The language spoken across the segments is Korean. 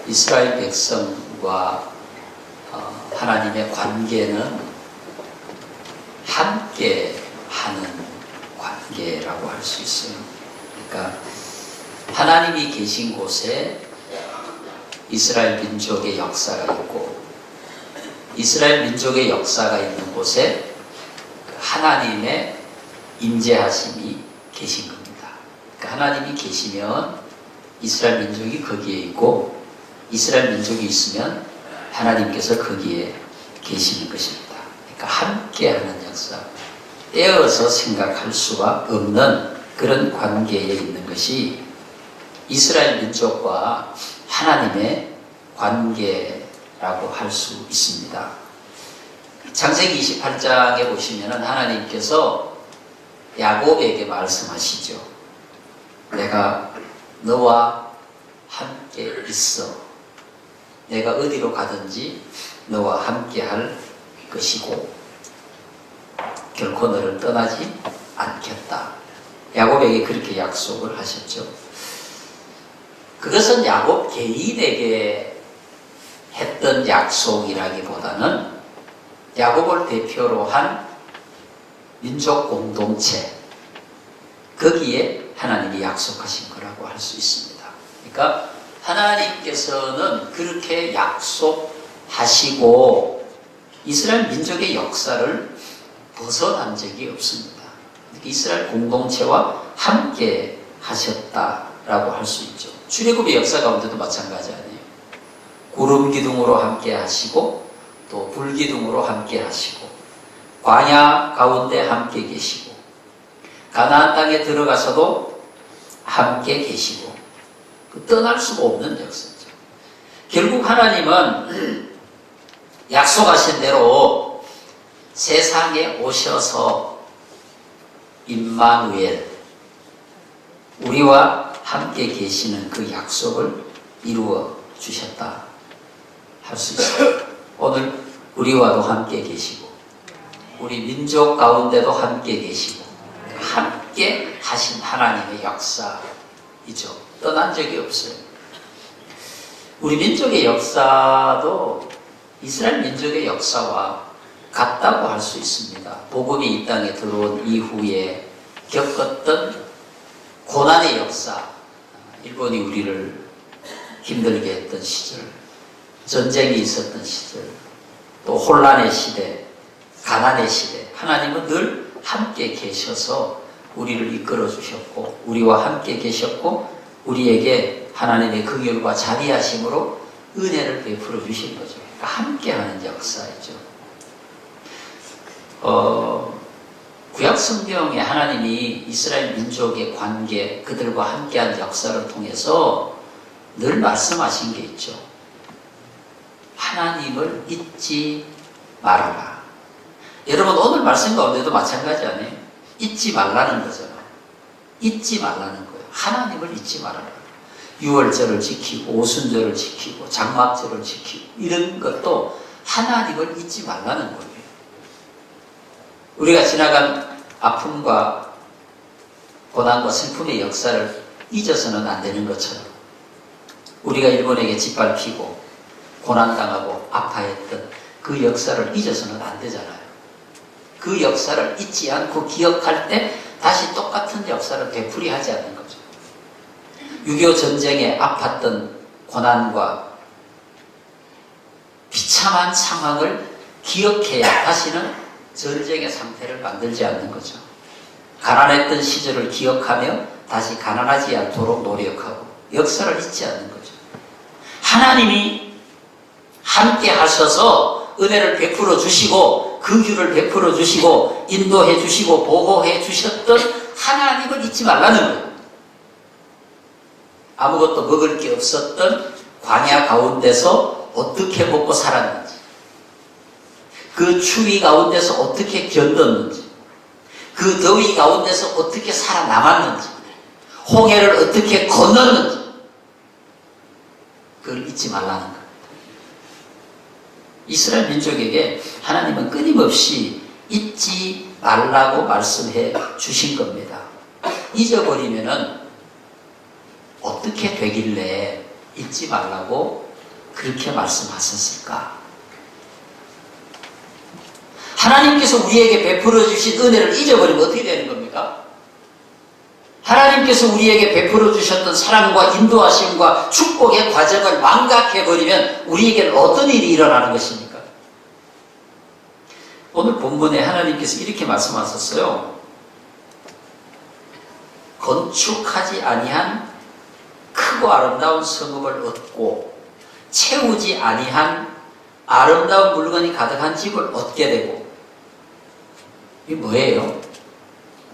이스라엘 백성과 하나님의 관계는 함께 하는 관계라고 할 수 있어요. 그러니까 하나님이 계신 곳에 이스라엘 민족의 역사가 있고, 이스라엘 민족의 역사가 있는 곳에 하나님의 임재하심이 계신 겁니다. 그러니까 하나님이 계시면 이스라엘 민족이 거기에 있고, 이스라엘 민족이 있으면 하나님께서 거기에 계시는 것입니다. 그러니까 함께하는 역사, 떼어서 생각할 수가 없는 그런 관계에 있는 것이 이스라엘 민족과 하나님의 관계라고 할 수 있습니다. 창세기 28장에 보시면 하나님께서 야곱에게 말씀하시죠. 내가 너와 함께 있어. 내가 어디로 가든지 너와 함께 할 것이고 결코 너를 떠나지 않겠다. 야곱에게 그렇게 약속을 하셨죠. 그것은 야곱 개인에게 했던 약속이라기보다는 야곱을 대표로 한 민족 공동체, 거기에 하나님이 약속하신 거라고 할 수 있습니다. 그러니까 하나님께서는 그렇게 약속하시고 이스라엘 민족의 역사를 벗어난 적이 없습니다. 이스라엘 공동체와 함께 하셨다라고 할 수 있죠. 출애굽의 역사 가운데도 마찬가지 아니에요. 구름 기둥으로 함께 하시고 또 불 기둥으로 함께 하시고 광야 가운데 함께 계시고 가나안 땅에 들어가서도 함께 계시고 떠날 수가 없는 역사죠. 결국 하나님은 약속하신 대로 세상에 오셔서 임마누엘, 우리와 함께 계시는 그 약속을 이루어 주셨다 할 수 있습니다. 오늘 우리와도 함께 계시고 우리 민족 가운데도 함께 계시고 함께 하신 하나님의 역사이죠. 떠난 적이 없어요. 우리 민족의 역사도 이스라엘 민족의 역사와 같다고 할 수 있습니다. 복음이 이 땅에 들어온 이후에 겪었던 고난의 역사, 일본이 우리를 힘들게 했던 시절, 전쟁이 있었던 시절, 또 혼란의 시대, 가난의 시대, 하나님은 늘 함께 계셔서 우리를 이끌어 주셨고 우리와 함께 계셨고 우리에게 하나님의 긍휼과 자비하심으로 은혜를 베풀어 주신 거죠. 그러니까 함께하는 역사이죠. 구약 성경에 하나님이 이스라엘 민족의 관계, 그들과 함께한 역사를 통해서 늘 말씀하신 게 있죠. 하나님을 잊지 말아라. 여러분 오늘 말씀 가운데도 마찬가지 아니에요? 잊지 말라는 거잖아요. 잊지 말라는 거예요. 하나님을 잊지 말아라. 유월절을 지키고 오순절을 지키고 장막절을 지키고 이런 것도 하나님을 잊지 말라는 거예요. 우리가 지나간 아픔과 고난과 슬픔의 역사를 잊어서는 안 되는 것처럼 우리가 일본에게 짓밟히고 고난당하고 아파했던 그 역사를 잊어서는 안 되잖아요. 그 역사를 잊지 않고 기억할 때 다시 똑같은 역사를 되풀이하지 않는 거죠. 6.25 전쟁에 아팠던 고난과 비참한 상황을 기억해야 다시는 전쟁의 상태를 만들지 않는 거죠. 가난했던 시절을 기억하며 다시 가난하지 않도록 노력하고 역사를 잊지 않는 거죠. 하나님이 함께 하셔서 은혜를 베풀어 주시고 긍휼을 베풀어 주시고 인도해 주시고 보호해 주셨던 하나님을 잊지 말라는 거예요. 아무것도 먹을 게 없었던 광야 가운데서 어떻게 먹고 살았는지, 그 추위 가운데서 어떻게 견뎠는지, 그 더위 가운데서 어떻게 살아남았는지, 홍해를 어떻게 건넜는지 그걸 잊지 말라는 겁니다. 이스라엘 민족에게 하나님은 끊임없이 잊지 말라고 말씀해 주신 겁니다. 잊어버리면은 어떻게 되길래 잊지 말라고 그렇게 말씀하셨을까? 하나님께서 우리에게 베풀어 주신 은혜를 잊어버리면 어떻게 되는 겁니까? 하나님께서 우리에게 베풀어 주셨던 사랑과 인도하심과 축복의 과정을 망각해버리면 우리에게는 어떤 일이 일어나는 것입니까? 오늘 본문에 하나님께서 이렇게 말씀하셨어요. 건축하지 아니한 크고 아름다운 성읍을 얻고 채우지 아니한 아름다운 물건이 가득한 집을 얻게 되고, 이게 뭐예요?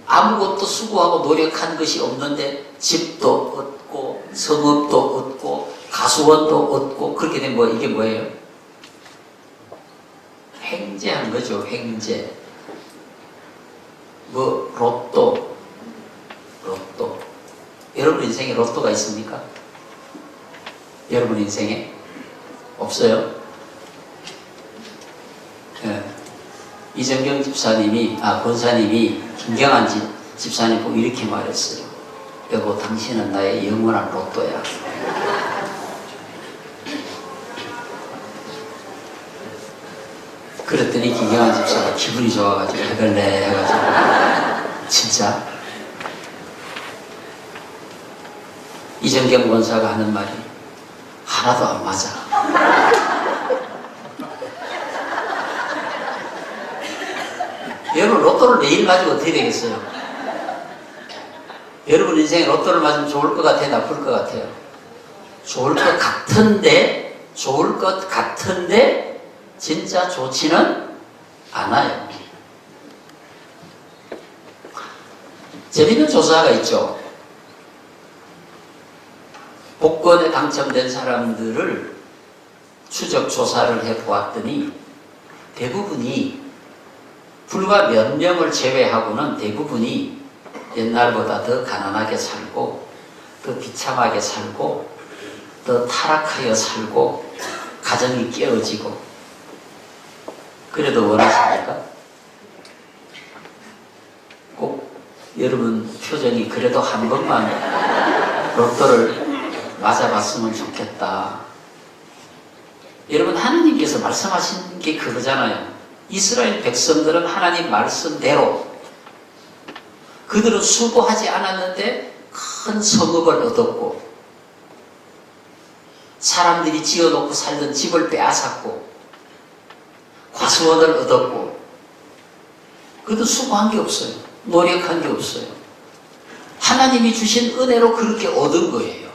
아무것도 수고하고 노력한 것이 없는데 집도 얻고 성읍도 얻고 가수원도 얻고 그렇게 된 거, 이게 뭐예요? 횡재한 거죠. 횡재. 뭐 로또. 여러분 인생에 로또가 있습니까? 여러분 인생에? 없어요? 네. 이정경 집사님이, 권사님이 김경환 집사님 보고 이렇게 말했어요. 여보, 당신은 나의 영원한 로또야. 그랬더니 김경환 집사가 기분이 좋아가지고 해갈래 해가지고 진짜 이정경 권사가 하는 말이 하나도 안 맞아. 여러분 로또를 매일 맞으면 어떻게 되겠어요? 여러분 인생에 로또를 맞으면 좋을 것 같아요? 나쁠 것 같아요? 좋을 것 같은데 진짜 좋지는 않아요. 재밌는 조사가 있죠. 복권에 당첨된 사람들을 추적 조사를 해보았더니 대부분이, 불과 몇 명을 제외하고는 대부분이 옛날보다 더 가난하게 살고 더 비참하게 살고 더 타락하여 살고 가정이 깨어지고. 그래도 원하십니까? 꼭 여러분 표정이 그래도 한 번만 로또를 맞아봤으면 좋겠다. 여러분 하나님께서 말씀하신 게 그거잖아요. 이스라엘 백성들은 하나님 말씀대로 그들은 수고하지 않았는데 큰 성읍을 얻었고 사람들이 지어놓고 살던 집을 빼앗았고 과수원을 얻었고, 그래도 수고한 게 없어요. 노력한 게 없어요. 하나님이 주신 은혜로 그렇게 얻은 거예요.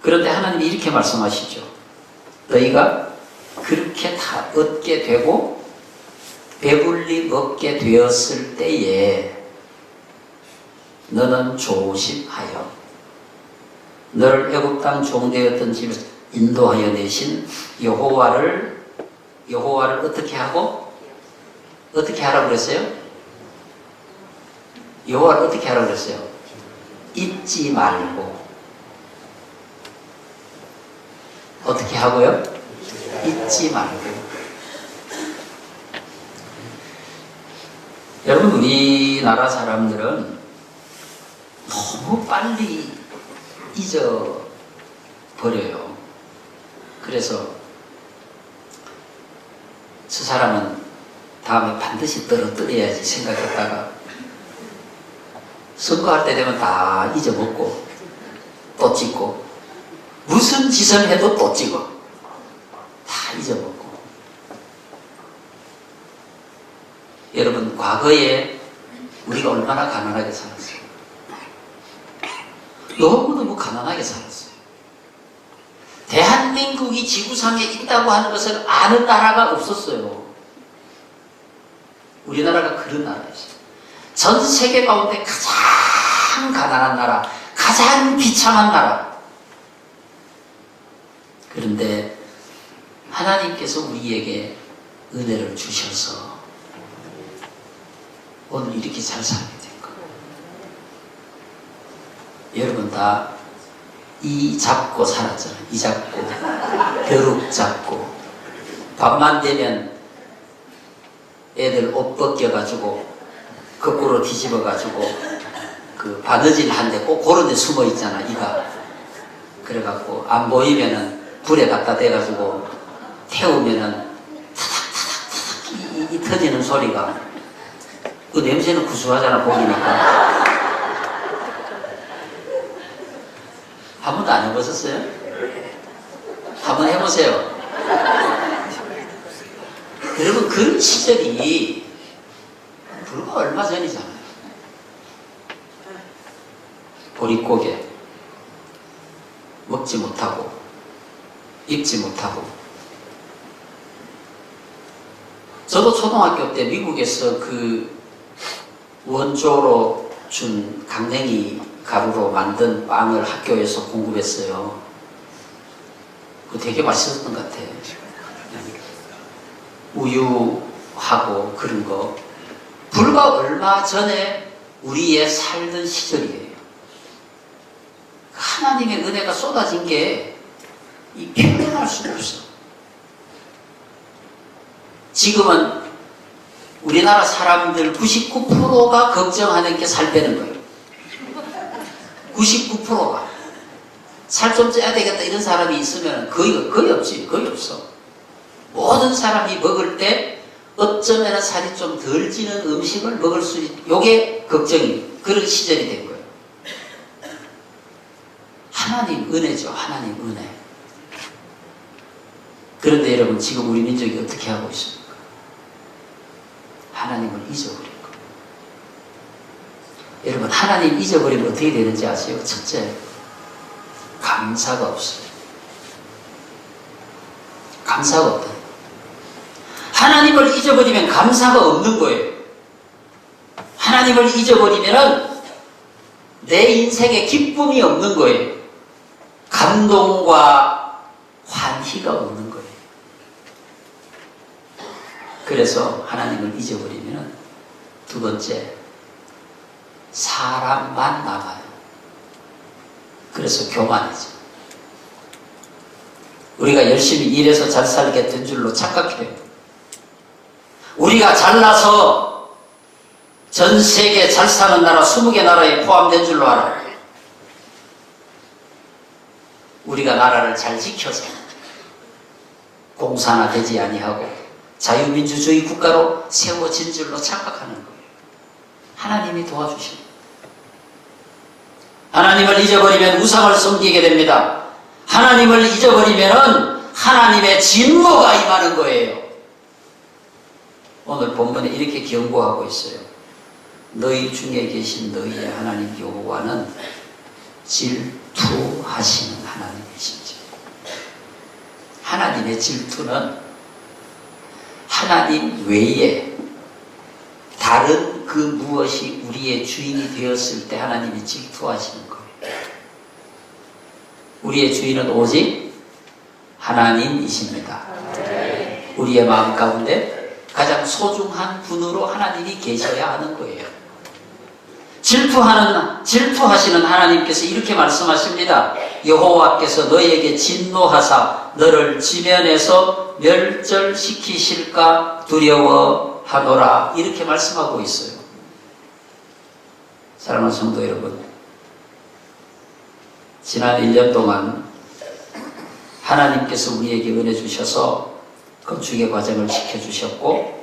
그런데 하나님이 이렇게 말씀하시죠. 너희가 그렇게 다 얻게 되고 배불리 먹게 되었을 때에 너는 조심하여 너를 애굽 땅 종되었던 집에서 인도하여 내신 여호와를 어떻게 하고? 어떻게 하라고 그랬어요? 여호와를 어떻게 하라고 그랬어요? 잊지 말고. 어떻게 하고요? 잊지 말고. 여러분 우리나라 사람들은 너무 빨리 잊어버려요. 그래서 저 사람은 다음에 반드시 떨어뜨려야지 생각했다가 선거할 때 되면 다 잊어먹고 또 찍고 무슨 짓을 해도 또 찍어. 다 잊어먹고. 여러분 과거에 우리가 얼마나 가난하게 살았어요. 너무너무 가난하게 살았어요. 대한민국이 지구상에 있다고 하는 것을 아는 나라가 없었어요. 우리나라가 그런 나라였어요. 전 세계 가운데 가장 가난한 나라, 가장 비참한 나라. 그런데 하나님께서 우리에게 은혜를 주셔서 오늘 이렇게 잘 살게 된 거예요. 여러분 다 이 잡고 살았잖아요. 이 잡고 벼룩 잡고 밤만 되면 애들 옷 벗겨가지고 거꾸로 뒤집어가지고 그 바느질 한데 꼭 그런 데 숨어 있잖아. 이가 그래갖고 안 보이면은 불에 갖다 대가지고 태우면은 타닥타닥타닥 이 터지는 소리가, 그 냄새는 구수하잖아 보이니까. 한 번도 안 해보셨어요? 한번 해보세요. 여러분, 그런 시절이 불과 얼마 전이잖아요. 보릿고개 먹지 못하고 입지 못하고. 저도 초등학교 때 미국에서 그 원조로 준 강냉이 가루로 만든 빵을 학교에서 공급했어요. 그거 되게 맛있었던 것 같아요. 우유하고 그런 거. 불과 얼마 전에 우리의 살던 시절이에요. 하나님의 은혜가 쏟아진 게 이 표현할 수가 없어. 지금은 우리나라 사람들 99%가 걱정하는 게 살 빼는 거예요. 99%가. 살 좀 쪄야 되겠다 이런 사람이 있으면 거의 없지. 거의 없어. 모든 사람이 먹을 때 어쩌면 살이 좀 덜 찌는 음식을 먹을 수 요게 걱정이, 그런 시절이 된 거예요. 하나님 은혜죠. 하나님 은혜. 그런데 여러분, 지금 우리 민족이 어떻게 하고 있습니까? 하나님을 잊어버린 거예요. 여러분, 하나님 잊어버리면 어떻게 되는지 아세요? 첫째, 감사가 없어요. 감사가 없다. 하나님을 잊어버리면 감사가 없는 거예요. 하나님을 잊어버리면 내 인생에 기쁨이 없는 거예요. 감동과 환희가 없는 거예요. 그래서 하나님을 잊어버리면 두 번째, 사람만 남아요. 그래서 교만이죠. 우리가 열심히 일해서 잘 살게 된 줄로 착각해요. 우리가 잘나서 전 세계 잘 사는 나라 20개 나라에 포함된 줄로 알아요. 우리가 나라를 잘 지켜서 공산화 되지 아니하고 자유민주주의 국가로 세워진 줄로 착각하는 거예요. 하나님이 도와주십니다. 하나님을 잊어버리면 우상을 섬기게 됩니다. 하나님을 잊어버리면 하나님의 진노가 임하는 거예요. 오늘 본문에 이렇게 경고하고 있어요. 너희 중에 계신 너희의 하나님 여호와는 질투하시는 하나님이시죠. 하나님의 질투는 하나님 외에 다른 그 무엇이 우리의 주인이 되었을 때 하나님이 질투하시는 거예요. 우리의 주인은 오직 하나님이십니다. 우리의 마음 가운데 가장 소중한 분으로 하나님이 계셔야 하는 거예요. 질투하시는 하나님께서 이렇게 말씀하십니다. 여호와께서 너에게 진노하사 너를 지면에서 멸절시키실까 두려워하노라. 이렇게 말씀하고 있어요. 사랑하는 성도 여러분, 지난 1년 동안 하나님께서 우리에게 은혜 주셔서 건축의 과정을 지켜주셨고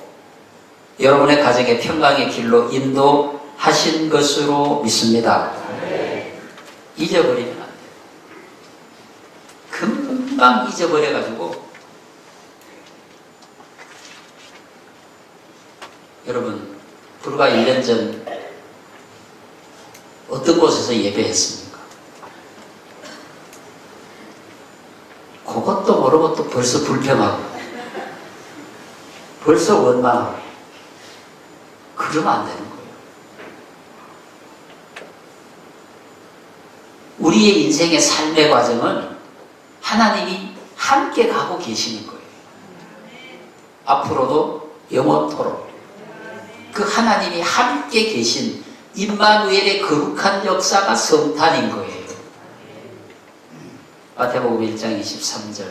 여러분의 가정의 평강의 길로 인도하신 것으로 믿습니다. 잊어버리면 안 돼요. 금방 잊어버려가지고 여러분, 불과 1년 전 어떤 곳에서 예배했습니까? 그것도 모르고 또 벌써 불평하고 벌써 원망하고 그러면 안 되는 거예요. 우리의 인생의 삶의 과정은 하나님이 함께 가고 계시는 거예요. 앞으로도 영원토록 그 하나님이 함께 계신 임마누엘의 거룩한 역사가 성탄인 거예요. 마태복음 1장 23절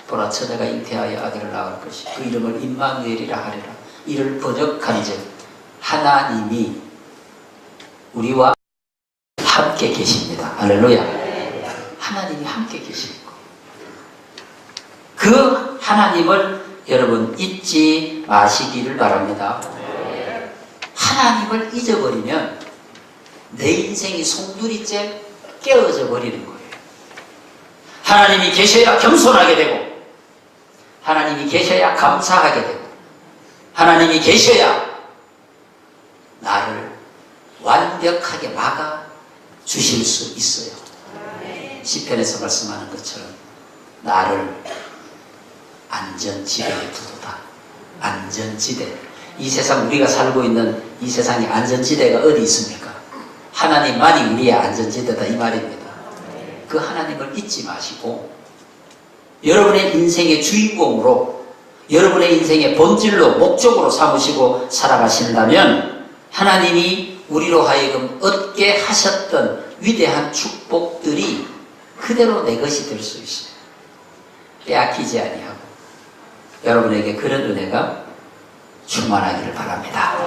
보라 처녀가 잉태하여 아들을 낳을 것이 그 이름을 임마누엘이라 하리라. 이를 번역한즉 하나님이 우리와 함께 계십니다. 할렐루야. 하나님이 함께 계실 거예요. 그 하나님을 여러분 잊지 마시기를 바랍니다. 하나님을 잊어버리면 내 인생이 송두리째 깨어져 버리는 거예요. 하나님이 계셔야 겸손하게 되고, 하나님이 계셔야 감사하게 되고, 하나님이 계셔야 나를 완벽하게 막아 주실 수 있어요. 시편에서 말씀하는 것처럼 나를 안전지대에 두도다. 안전지대. 이 세상, 우리가 살고 있는 이 세상의 안전지대가 어디 있습니까? 하나님만이 우리의 안전지대다, 이 말입니다. 그 하나님을 잊지 마시고 여러분의 인생의 주인공으로, 여러분의 인생의 본질로, 목적으로 삼으시고 살아가신다면 하나님이 우리로 하여금 얻게 하셨던 위대한 축복들이 그대로 내 것이 될 수 있어요. 빼앗기지 아니하고 여러분에게 그런 은혜가 충만하기를 바랍니다.